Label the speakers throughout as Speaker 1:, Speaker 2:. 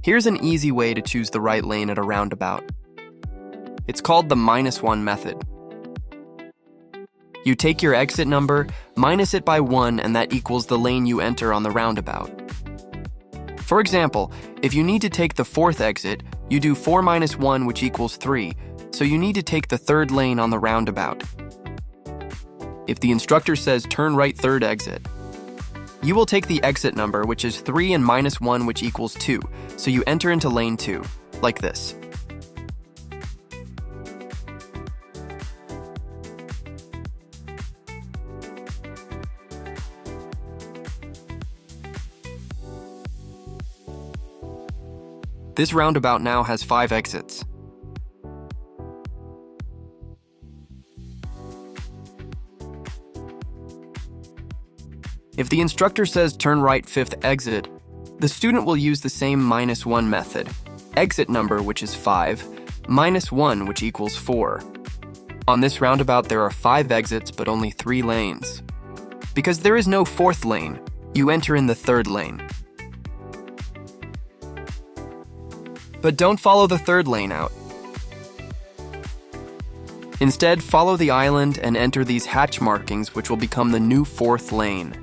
Speaker 1: Here's an easy way to choose the right lane at a roundabout. It's called the -1 method. You take your exit number, minus it by 1, and that equals the lane you enter on the roundabout. For example, if you need to take the 4th exit, you do 4 minus 1, which equals 3, so you need to take the 3rd lane on the roundabout. If the instructor says turn right 3rd exit, you will take the exit number, which is 3 and minus 1, which equals 2, so you enter into lane 2, like this. This roundabout now has 5 exits. If the instructor says turn right 5th exit, the student will use the same -1 method. Exit number, which is 5, minus 1, which equals 4. On this roundabout, there are 5 exits, but only 3 lanes. Because there is no 4th lane, you enter in the 3rd lane. But don't follow the 3rd lane out. Instead, follow the island and enter these hatch markings, which will become the new 4th lane.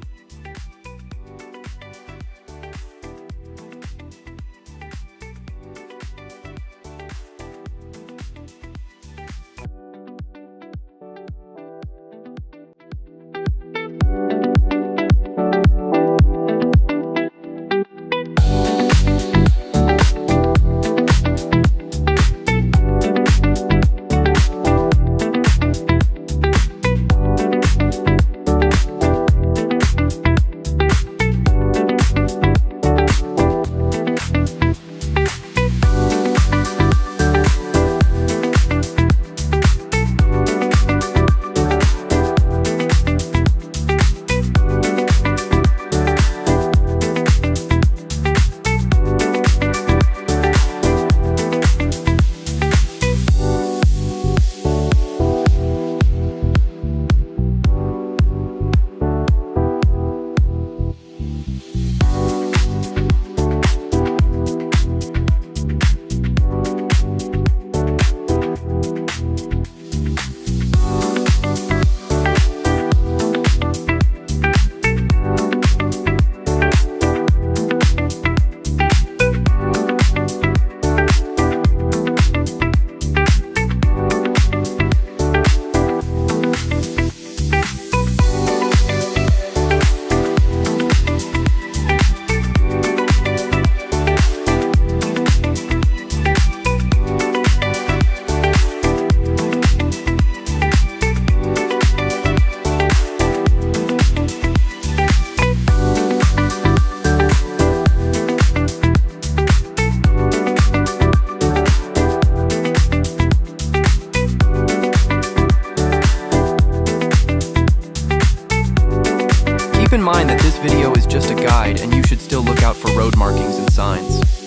Speaker 1: Keep in mind that this video is just a guide and you should still look out for road markings and signs.